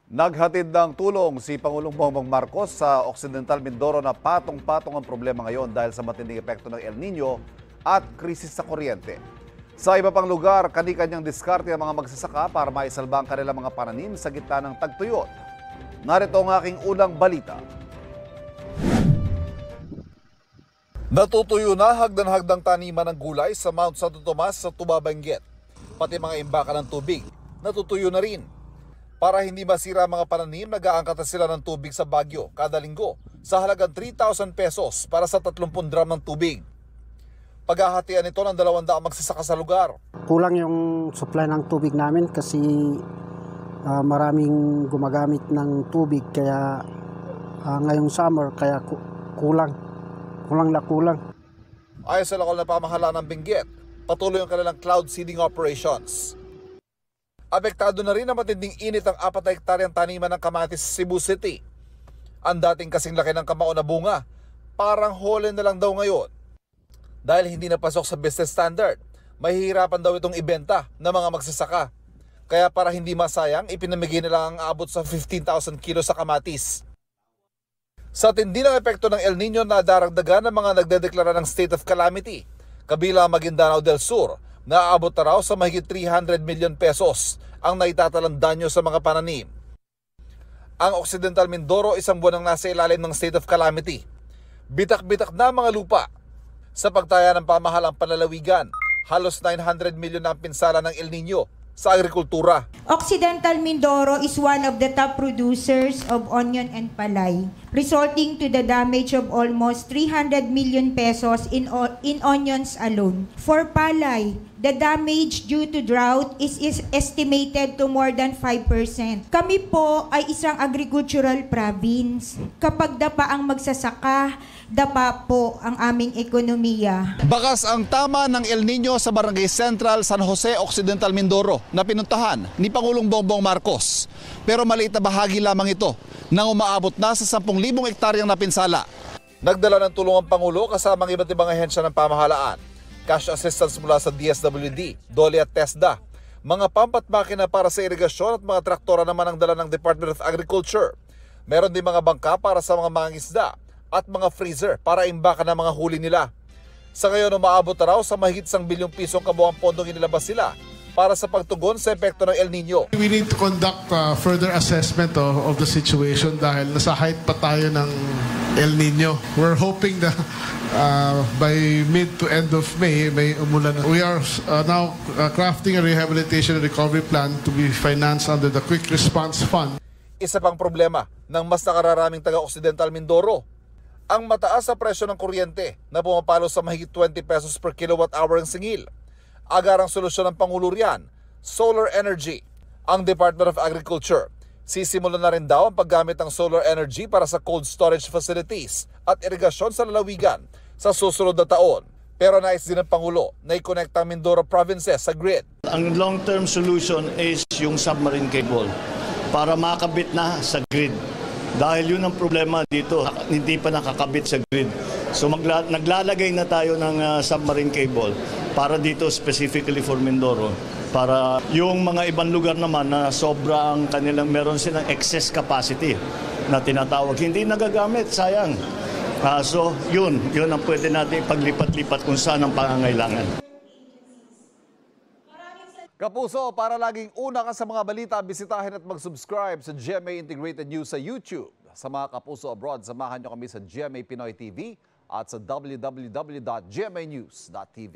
Naghatid ng tulong si Pangulong Bongbong Marcos sa Occidental Mindoro na patong-patong ang problema ngayon dahil sa matinding epekto ng El Nino at krisis sa kuryente. Sa iba pang lugar, kani-kanyang diskarte ang mga magsasaka para maisalba ang kanilang mga pananim sa gitna ng tagtuyot. Narito ang aking unang balita. Natutuyo na hagdan-hagdang taniman ng gulay sa Mount Santo Tomas sa Tuba-Benguet. Pati mga imbaka ng tubig, natutuyo na rin. Para hindi masira ang mga pananim, nag-aangkat na sila ng tubig sa Baguio kada linggo sa halagang 3,000 pesos para sa 30 drum ng tubig. Paghahatian ito ng 200 magsasaka sa lugar. Kulang yung supply ng tubig namin kasi maraming gumagamit ng tubig kaya ngayong summer kaya kulang na kulang. Ayon sa lokal na pamahalaan ng Benguet, patuloy ang kanilang cloud seeding operations. Apektado na rin ang matinding init ang 4 na hektaryang taniman ng kamatis sa Cebu City. Ang dating kasing laki ng kamao na bunga, parang hole na lang daw ngayon. Dahil hindi napasok sa business standard, mahihirapan daw itong ibenta ng mga magsasaka. Kaya para hindi masayang, ipinamigay nila ang abot sa 15,000 kilos sa kamatis. Sa tindi ng epekto ng El Nino, nadaragdagan ng mga nagdedeklara ng state of calamity. Kabila Maguindanao del Sur, naaabot na raw sa mahigit 300 million pesos ang naitatalang danyo sa mga pananim. Ang Occidental Mindoro isang buwan ang nasa ilalim ng state of calamity. Bitak-bitak na mga lupa. Sa pagtaya ng pamahalang panlalawigan, halos 900 million na ang pinsala ng El Nino sa agrikultura. Occidental Mindoro is one of the top producers of onion and palay, resulting to the damage of almost 300 million pesos in onions alone. For palay, the damage due to drought is estimated to more than 5%. Kami po ay isang agricultural province. Kapag dapa ang magsasaka, dapa po ang aming ekonomiya. Bakas ang tama ng El Nino sa Barangay Central, San Jose, Occidental Mindoro na pinuntahan ni Pangulong Bongbong Marcos. Pero maliit na bahagi lamang ito nang umaabot na sa 10,000 hektaryang napinsala. Nagdala ng tulong ang Pangulo kasama ang iba't ibang ahensya ng pamahalaan. Cash assistance mula sa DSWD, DOLE at TESDA. Mga pump at makina para sa irigasyon at mga traktora naman ang dala ng Department of Agriculture. Meron din mga bangka para sa mga mangingisda at mga freezer para imbaka ng mga huli nila. Sa ngayon, umaabot na raw sa mahigit 1 bilyong pisong kabuang pondong inilabas sila para sa pagtugon sa epekto ng El Nino. We need to conduct further assessment of the situation dahil nasa height pa tayo ng El Nino. We're hoping that by mid to end of May, may umulan. We are now crafting a rehabilitation and recovery plan to be financed under the Quick Response Fund. Isa pang problema ng mas nakararaming taga-Occidental Mindoro, ang mataas sa presyo ng kuryente na pumapalo sa mahigit 20 pesos per kilowatt hour ang singil. Agarang solusyon ng Pangulo riyan, solar energy. Ang Department of Agriculture, sisimulan na rin daw ang paggamit ng solar energy para sa cold storage facilities at irigasyon sa lalawigan sa susunod na taon. Pero nais din ng Pangulo na i-connect ang Mindoro provinces sa grid. Ang long-term solution is yung submarine cable para makakabit na sa grid. Dahil yun ang problema dito, hindi pa nakakabit sa grid. So naglalagay na tayo ng submarine cable para dito specifically for Mindoro. Para yung mga ibang lugar naman na sobra ang kanilang, meron silang excess capacity na tinatawag. Hindi nagagamit, sayang. So yun ang pwede natin paglipat-lipat kung saan ang pangangailangan. Kapuso, para laging una ka sa mga balita, bisitahin at mag-subscribe sa GMA Integrated News sa YouTube. Sa mga kapuso abroad, samahan nyo kami sa GMA Pinoy TV at sa www.gmanews.tv.